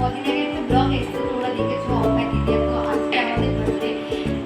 কদিন আগে একটা ব্লগ এসেছে, তোমরা দেখেছো অম্বাই দিদি। তো আজকে আমাদের বার্থডে।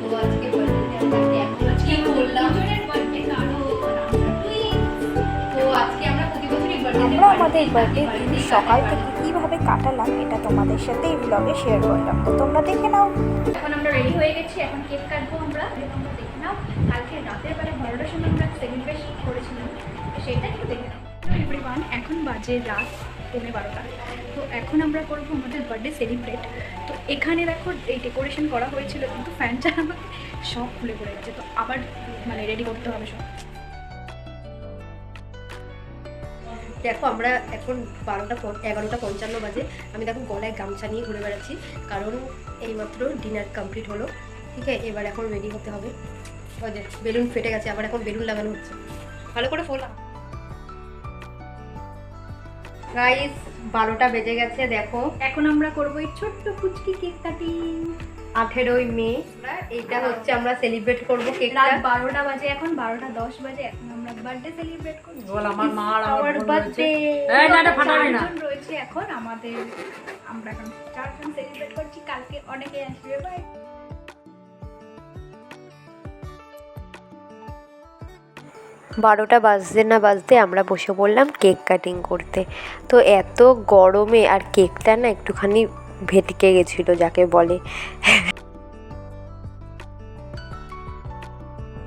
তো আজকে বার্থডেতে আমরা এখন কি করলাম, তো আজকে আমরা প্রতি বছরই আমরা আমাদের বার্থডে দিন সকাল থেকে কীভাবে কাটালাম এটা তোমাদের সাথে এই ব্লগে শেয়ার করলাম, তো তোমরা দেখে নাও। এখন আমরা রেডি হয়ে গেছি, এখন কেক কাটবো আমরা। তোমরা দেখে নাও, কালকে রাতের বেলা 12টার সময় আমরা সেলিব্রেশন করেছিলাম, তো সেটা একটু দেখে নাও। এভরিওয়ান, এখন বাজে রাত 12:15। তো এখন আমরা করবো আমাদের বার্থডে সেলিব্রেট। তো এখানে দেখো এই ডেকোরেশন করা হয়েছিল, কিন্তু ফ্যান চালানো সব খুলে পড়ে গেছে, তো আবার মানে রেডি করতে হবে সব। দেখো আমরা এখন 11:55 বাজে। আমি দেখো গলায় গামছা নিয়ে ঘুরে বেড়াচ্ছি, কারণ এইমাত্র ডিনার কমপ্লিট হলো। ঠিক আছে, এবার এখন রেডি হতে হবে। ওই যে বেলুন ফেটে গেছে, আবার এখন বেলুন লাগানো হচ্ছে। ভালো করে ফোলা। গাইস 12টা বেজে গেছে। দেখো এখন আমরা করবো এই ছোট্ট ফুচকি কেক কাটিং। 18ই মে। এইটা হচ্ছে আমরা সেলিব্রেট করবো কেকটা। রাত 12টা বাজে, এখন 12:10 বাজে। এখন আমরা বার্থডে সেলিব্রেট করছি। বল আমার মা আর আমার বোন বার্থডে এই না এটা ফাটাবে না রয়েছে এখন আমাদের। আমরা এখন 4 জন সেলিব্রেট করছি, কালকে অনেকে আসবে। বাই। 12টা বাজতে না বাজতে আমরা বসে পড়লাম কেক কাটিং করতে। তো এত গরমে আর কেকটা না একটুখানি ভেটকে গেছিলো যাকে বলে।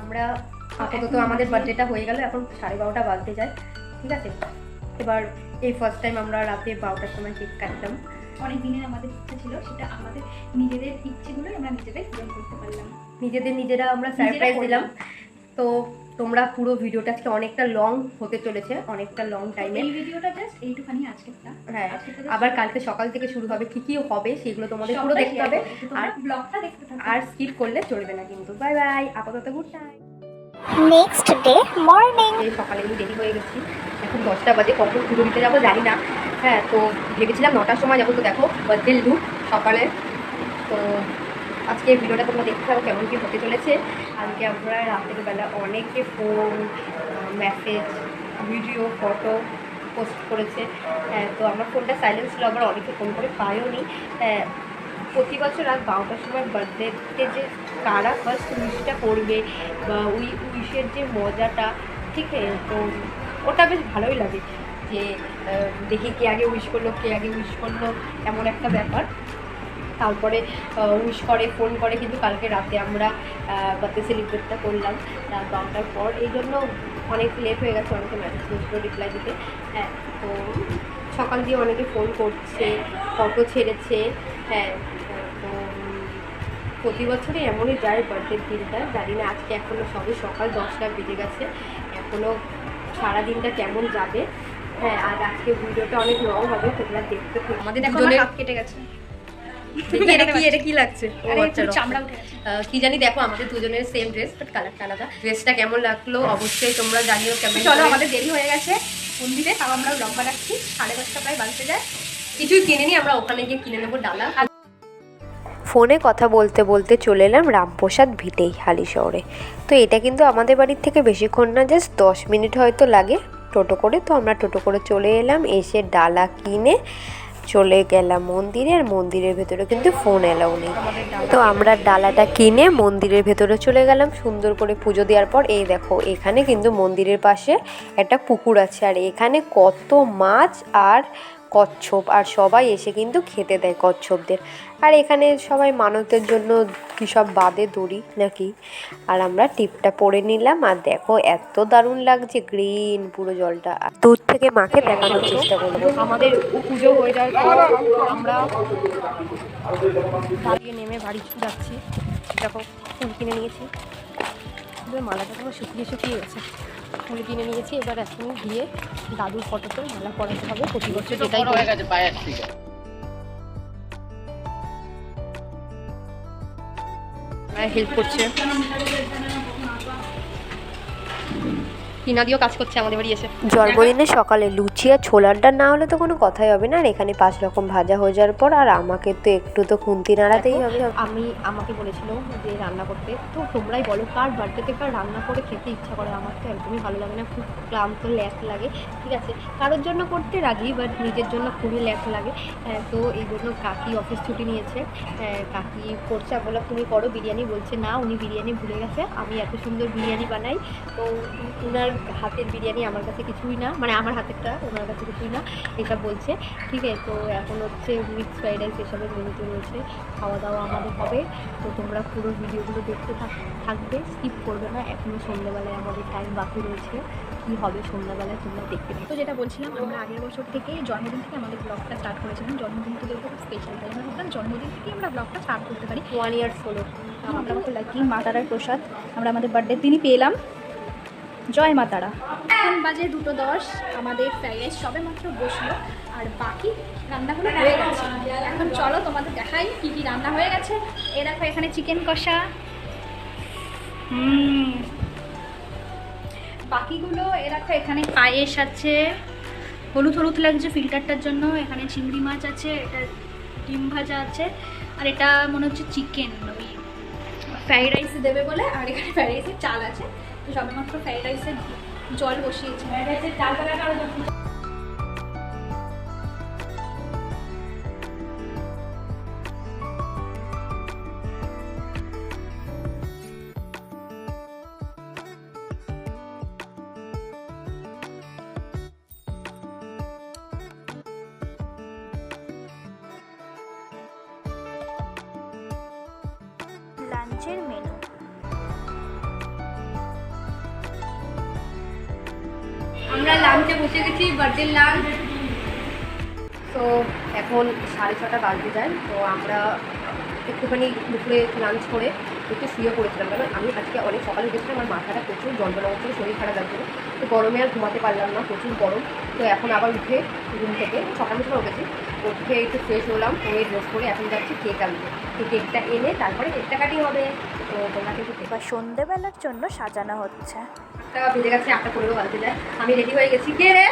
আমরা আপাতত আমাদের বার্থডেটা হয়ে গেল, এখন 12:30 বাজতে যায়। ঠিক আছে, এবার এই ফার্স্ট টাইম আমরা রাতে 12টার সময় কেক কাটলাম। অনেক দিনের আমাদের ইচ্ছা ছিল, সেটা আমাদের নিজেদের ইচ্ছেগুলোই আমরা নিজেরাই পূরণ করতে পারলাম। নিজেরা আমরা সারপ্রাইজ দিলাম। তো তোমরা পুরো ভিডিওটা আজকে অনেকটা লং হতে চলেছে, অনেকটা লং টাইমে। এই ভিডিওটা জাস্ট এইটুখানি আজকেরটা। হ্যাঁ, আবার কালকে সকাল থেকে শুরু হবে, কি কি হবে সেগুলো তোমাদের পুরো দেখতে হবে। আর ব্লগটা দেখতে থাকো, আর স্কিপ করলে চলবে না কিন্তু। বাই বাই, আপাতত good night. Next day morning. এই সকালে আমি রেডি হয়ে গেছি, এখন 10টা বাজে। কখন পুজো দিতে যাবো জানি না। হ্যাঁ, তো ভেবেছিলাম 9টার সময় যাবো। তো দেখো বার্থডে লুক সকালে। তো আজকে ভিডিওটা তোমরা দেখতে থাকো কেমন কি হতে চলেছে। আজকে আমরা রাতের বেলা অনেকে phone, message, video, photo post করেছে। হ্যাঁ, তো আমার ফোনটা সাইলেন্স ছিল, আবার অনেকে ফোন করে পায়ও নি। হ্যাঁ, প্রতি বছর রাত 12টার সময় বার্থডেতে যে কারা ফার্স্ট উইশটা করবে বা উইশের যে মজাটা, ঠিক আছে, তো ওটা বেশ ভালোই লাগে যে দেখি কে আগে উইশ করলো, এমন একটা ব্যাপার। তারপরে উইশ করে, ফোন করে। কিন্তু কালকে রাতে আমরা বার্থডে সেলিব্রেটটা করলাম রাত 12টার পর, এই জন্য অনেক লেট হয়ে গেছে। অনেকে মেসেজ করেছিল রিপ্লাই দিতে। হ্যাঁ, তো সকাল দিয়ে অনেকে ফোন করছে, ফটো ছেড়েছে। হ্যাঁ, তো প্রতি বছরই এমনই যায় বার্থডের দিনটা। জানি না আজকে এখনও সবে সকাল 10টা বেজে গেছে, এখনও সারাদিনটা কেমন যাবে। হ্যাঁ, আর আজকে ভিডিওটা অনেক লং হবে, তোমরা দেখতে থাকো। আমাদের দেখো দুজনের হাত কেটে গেছে। এটা কি লাগছে, চামড়া উঠে গেছে। কি জানি। দেখো আমাদের দুজনের সেম ড্রেস, বাট কালারটা আলাদা। ড্রেসটা কেমন লাগলো অবশ্যই তোমরা জানিও কেমন। চলো, আমাদের দেরি হয়ে গেছে মন্দিরে, তাও আমরা লম্বা রাখছি। 10:30 প্রায় বাজতে যায়। কিছুই কিনে নি, আমরা ওখানে গিয়ে কিনে নেবো ডালা। ফোনে কথা বলতে বলতে চলে এলাম রামপ্রসাদ ভিটেই হালিশহরে। তো এটা কিন্তু আমাদের বাড়ির থেকে বেশিক্ষণ না, জাস্ট 10 মিনিট হয়তো লাগে টোটো করে। তো আমরা টোটো করে চলে এলাম, এসে ডালা কিনে চলে গেলাম মন্দিরে। আর মন্দিরের ভেতরে কিন্তু ফোন অ্যালাউ নেই। তো আমরা ডালাটা কিনে মন্দিরের ভেতরে চলে গেলাম সুন্দর করে পুজো দেওয়ার পর। এই দেখো এখানে কিন্তু মন্দিরের পাশে একটা পুকুর আছে, আর এখানে কত মাছ আর কচ্ছপ, আর সবাই এসে কিন্তু খেতে দেয় কচ্ছপদের। আর এখানে সবাই মানতের জন্য কী সব বাঁধে দড়ি নাকি। আর আমরা টিপটা পরে নিলাম, আর দেখো এত দারুণ লাগছে, গ্রিন পুরো জলটা। দূর থেকে মাকে দেখানোর চেষ্টা করবো। আমাদের পুজো হয়ে যাওয়ার পর আমরা দাঁড়িয়ে নেমে বাড়ি যাচ্ছি। দেখো ফুল কিনে নিয়েছি, মালাটা তোমার শুকিয়ে গেছে। ফুল কিনে নিয়েছি, এবার এখন গিয়ে দাদুর ফটোতে মালা পরাতে হবে। প্রতি বছর যেটাই হয়ে গেছে পায়ের থেকে হেল্প করছে। কিনা দিয়েও কাজ করছে আমাদের বাড়ি এসে। জন্মদিনে সকালে লুচি আর ছোলার ডাল না হলে তো কোনো কথাই হবে না। আর এখানে 5 রকম ভাজা হয়ে যাওয়ার পর আর আমাকে তো একটু তো খুন্তি নাড়াতেই হবে। আমাকে বলেছিল যে রান্না করতে, তো তোমরাই বলো কার বার্থডেতে কার রান্না করে খেতে ইচ্ছা করে? আমার তো একদমই ভালো লাগে না, খুব ক্লান্ত ল্যাক লাগে। ঠিক আছে, কারোর জন্য করতে রাগি, বাট নিজের জন্য খুবই ল্যাক লাগে। তো এই জন্য কাকি অফিস ছুটি নিয়েছে। কাকি করছে, আমি বললাম তুমি করো বিরিয়ানি, বলছে না উনি বিরিয়ানি ভুলে গেছে, আমি এত সুন্দর বিরিয়ানি বানাই। তো ওনার হাতের বিরিয়ানি আমার কাছে কিছুই না, মানে আমার হাতেরটা ওনার কাছে কিছুই না, এটা বলছে। ঠিক আছে, তো এখন হচ্ছে মিক্স ফ্রাইড রাইস এসবের মেনুতে রয়েছে, খাওয়া দাওয়া আমাদের হবে। তো তোমরা পুরো ভিডিওগুলো দেখতে থাকবে, স্কিপ করবে না। এখনও সন্ধ্যাবেলায় আমাদের টাইম বাকি রয়েছে, কী হবে সন্ধ্যাবেলায় তোমরা দেখতে পাবে। তো যেটা বলছিলাম, আমরা আগের বছর থেকে জন্মদিন থেকে আমাদের ব্লগটা স্টার্ট করেছিলাম। জন্মদিন তো খুব স্পেশাল, তাই আমরা ভাবলাম জন্মদিন থেকে আমরা ব্লগটা স্টার্ট করতে পারি। 1 ইয়ার্স হলো। আমরা কত লাকি, মা তারার প্রসাদ আমরা আমাদের বার্থডে দিনই পেলাম। জয় মা তারা। এখন বাজে 2:10, আমাদের ফ্রাইড রাইস সবে মাত্র বসলো আর বাকি রান্নাগুলো হয়ে গেছে। এখন চলো তোমাদের দেখাই কী কী রান্না হয়ে গেছে। এ দেখো এখানে চিকেন কষা, বাকিগুলো এ দেখো এখানে পায়েস আছে, হলুদ হলুদ লাগছে ফিল্টারটার জন্য। এখানে চিংড়ি মাছ আছে, এটা ডিম ভাজা আছে, আর এটা মনে হচ্ছে চিকেন ওই ফ্রাইড রাইসে দেবে বলে। আর এখানে ফ্রাইড রাইসের চাল আছে, তো সবেমাত্র ফ্রাইড রাইসের জল বসিয়েছি। ফ্রাইড রাইসের চাল লাঞ্চের মেনু। আমরা লাঞ্চে বসে গেছি, বার্থডে লাঞ্চ। তো এখন 6:30 বাজতে যায়। তো আমরা একটুখানি দুপুরে লাঞ্চ করে একটু শুয়ে পড়েছিলাম, কারণ আমি আজকে অনেক সকালে উঠেছিলাম, আমার মাথাটা প্রচুর যন্ত্রণা হচ্ছিল, শরীর খারাপ লাগছিল। তো গরমে আর ঘুমাতে পারলাম না, প্রচুর গরম। তো এখন আবার উঠে রুম থেকে সকাল সময় উঠেছি, উঠে একটু ফ্রেশ হলাম, হয়ে ড্রেস করে এখন যাচ্ছি কেক আনতে। এই কেকটা এনে তারপরে কেকটা কাটিং হবে। তো তোমরা কিন্তু এবার সন্ধেবেলার জন্য সাজানো হচ্ছে। 8টা বেজে গেছে, 8:15 বাজতে যায়। আমি রেডি হয়ে গেছি। কে রে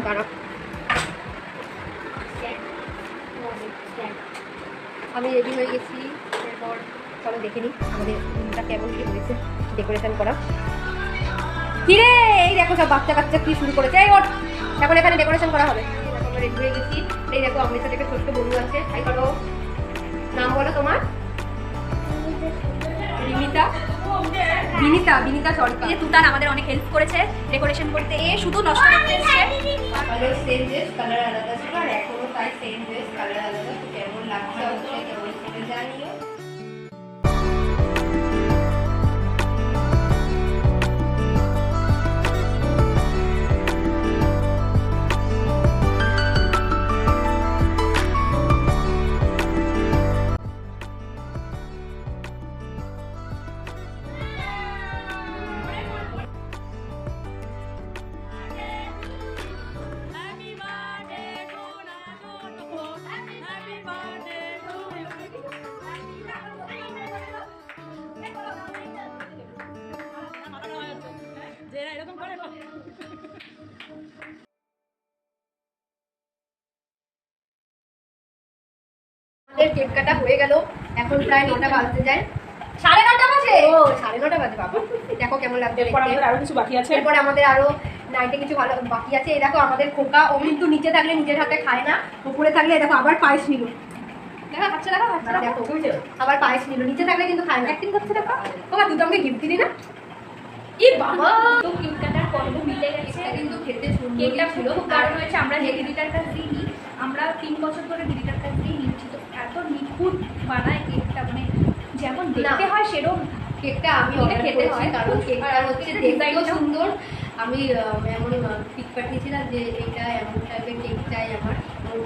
দাঁড়া, আমি রেডি হয়ে গেছি। এরপর চলো দেখে নিই আমাদের রুমটা কেমন কী হয়েছে ডেকোরেশন করা। কী রে, এই দেখো সব বাচ্চা কাচ্চা কী শুরু করেছে। এই ওঠ, এখন এখানে ডেকোরেশন করা হবে। আমরা রেডি হয়ে গেছি। এই দেখো আমাদের সাথে একটা ছোট্ট বন্ধু আছে, হাই করো। নাম বলো তোমার? বিনিতা সরকার। তুতান আমাদের অনেক হেল্প করেছে ডেকোরেশন করতে, এ শুধু নষ্ট করতে এসেছে। সেম ড্রেস, কালার আলাদা ছিল, আর এখনো তাই সেম ড্রেস, কালার আলাদা। তো কেমন লাগছে অবশ্যই কেমন করে জানিও। আমাদের কেক কাটা হয়ে গেল, এখন প্রায় 9টা বাজতে যায়। 9:30 বাজে? ও 9:30 বাজে বাবা। দেখো কেমন লাগছে দেখতে। আরো কিছু বাকি আছে। এরপরে আমাদের আরো নাইটে কিছু ভালো বাকি আছে। এই দেখো আমাদের খোকা, ও কিন্তু নিচে থাকলে নিজের হাতে খায় না, উপরে থাকলে দেখো আবার পায়েস নিল। দেখা খাচ্ছে, দেখা খাচ্ছে, দেখো আবার পায়েস নিল, নিচে থাকলে কিন্তু খায় না। অ্যাক্টিং করছে দেখো। খোকা তুই তো আমাকে গিফট দিলি না? ই বাবা, তো কেক কাটার পর্ব মিটে গেছে। এটা কিন্তু খেতে সুন্দর কেকটা ছিল। খুব কারণ হয়েছে আমরা যে দিদিটার কাছ দিয়ে নিই, আমরা 3 বছর ধরে দিদিটার কাছ দিয়ে নিচ্ছি। তো এত নিখুঁত বানায় কেকটা, মানে যেমন দেখতে হয় সেরকম কেকটা আমি এটা অর্ডার খেতে করেছি, হয়। কারণ কেকটা আর হচ্ছে এটা দেখতেও ডিজাইনটাও সুন্দর। আমি এমন পিক পাঠিয়েছিলাম যে এটা এমন টাইপের কেক চাই আমার,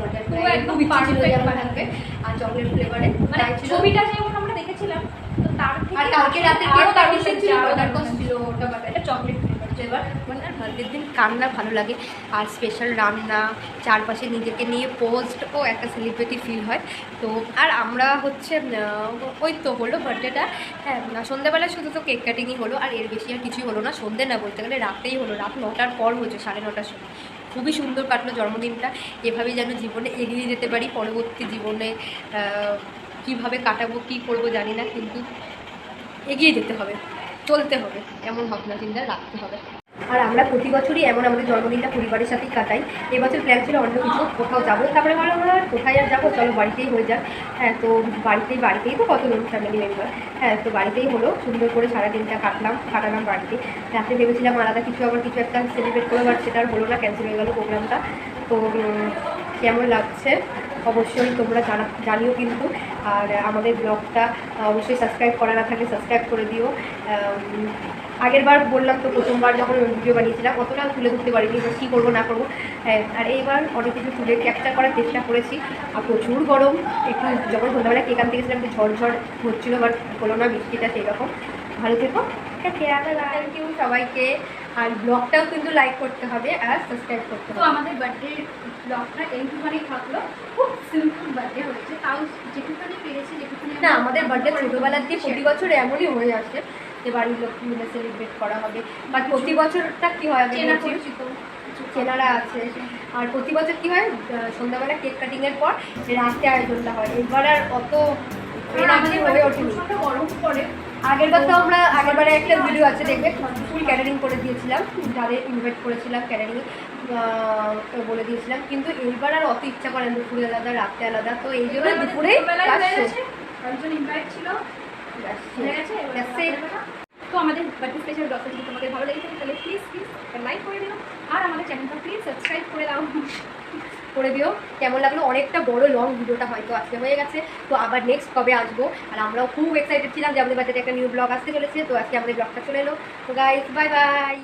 অর্ডার পুরো করে একদম খুব ইচ্ছে ছিল perfect যে আমার বানাবে। থাকবে, আর চকলেট ফ্লেভারে মানে ছবিটা যেমন আমরা দেখেছিলাম, তো তার থেকে আর কালকে রাতে কেক পাঠিয়েছিল, বাটারকচ ছিল, ওটা এটা চকলেট ফ্লেভার। এবার মানে আর বার্থডের দিন কান্না ভালো লাগে, আর স্পেশাল রান্না, চারপাশে নিজেকে নিয়ে পোস্ট, ও একটা সেলিব্রিটি ফিল হয়। তো আর আমরা হচ্ছে ওই তো হলো বার্থডেটা, হ্যাঁ সন্ধ্যাবেলা শুধু তো কেক কাটিংই হলো, আর এর বেশি আর কিছুই হলো না। সন্ধ্যে না, বলতে গেলে রাতেই হলো, রাত 9টার পর হয়েছে, 9:30টার সময়। খুবই সুন্দর কাটলো জন্মদিনটা। এভাবেই যেন জীবনে এগিয়ে যেতে পারি, পরবর্তী জীবনে কীভাবে কাটাবো কী করবো জানি না, কিন্তু এগিয়ে যেতে হবে, চলতে হবে, এমন ভাবনা চিন্তা রাখতে হবে। আর আমরা প্রতি বছরই এমন আমাদের জন্মদিনটা পরিবারের সাথেই কাটাই। এবছর প্ল্যান ছিল অন্য কিছু, কোথাও যাবো, তারপরে বলো আমরা কোথায় আর যাবো, চলো বাড়িতেই হয়ে যাক। হ্যাঁ, তো বাড়িতেই তো কতজন ফ্যামিলি মেম্বার, হ্যাঁ তো বাড়িতেই হলো, সুন্দর করে সারাদিনটা কাটালাম বাড়িতে। রাতে ভেবেছিলাম আলাদা কিছু আবার কিছু একটা সেলিব্রেট করবো, বাট সেটা আর হলো না, ক্যান্সেল হয়ে গেলো প্রোগ্রামটা। তো কেমন লাগছে অবশ্যই তোমরা জানিও কিন্তু। আর আমাদের ব্লগটা অবশ্যই সাবস্ক্রাইব করা না থাকলে সাবস্ক্রাইব করে দিও। আগের বার বললাম তো, প্রথমবার যখন ভিডিও বানিয়েছিলাম অতটা তুলে ধরতে পারিনি, কী করবো না করবো। আর এইবার অনেক কিছু তুলে ক্যাপচার করার চেষ্টা করেছি। আর প্রচুর গরম, একটু যখন সন্ধ্যাবেলা কেক আনতে গেছিলাম একটু ঝড় হচ্ছিলো, বাট হলো না বৃষ্টিটা সেই রকম। ভালো থেকো, থ্যাংক ইউ সবাইকে। আর ব্লগটাও কিন্তু লাইক করতে হবে আর সাবস্ক্রাইব করতে তো হবে। আমাদের বার্থডে ব্লগটা এইটুখানি থাকলো, খুব সিম্পল বার্থডে হয়েছে, তাও যেটুখানি পেরেছি, যেটুখানি না, আমাদের বার্থডে ছোটোবেলার দিয়ে প্রতি বছর এমনই হয়ে আসছে যে বাড়ির লোক মিলে সেলিব্রেট করা হবে। বাট প্রতি বছরটা কী হয়, চেনা পরিচিত চেনারা আছে। আর প্রতি বছর কী হয়, সন্ধ্যাবেলা কেক কাটিংয়ের পর রাতে আয়োজনটা হয়। এবার আর অত আমাদের হয়ে ওঠেনি। গরম পড়ে। আগেরবার তো আমরা আগেরবারে একটা ভিডিও আছে দেখবে, ফুল ক্যাটারিং করে দিয়েছিলাম, যাদের ইনভাইট করেছিলাম ক্যাটারিং বলে দিয়েছিলাম। কিন্তু এইবার আর অত ইচ্ছা করেন, দুপুরে আলাদা রাতে আলাদা, তো এই জন্য দুপুরে একজন ইনভাইট ছিল, হয়ে গেছে। তো আমাদের বার্থডে স্পেশাল ব্লগটা যদি তোমাদের ভালো লেগে থাকে তাহলে প্লিজ লাইক করে দিও, আর আমাদের চ্যানেলটা প্লিজ সাবস্ক্রাইব করে দিও। কেমন লাগলো, অনেকটা বড় লং ভিডিওটা হয়তো আজকে হয়ে গেছে। তো আবার নেক্সট কবে আসবো, আর আমরাও খুব এক্সাইটেড ছিলাম যে আমাদের বাড়িতে একটা নিউ ব্লগ আসতে চলেছে। তো আজকে আমাদের ব্লগটা চলে এলো। তো গাইস, বাই বাই।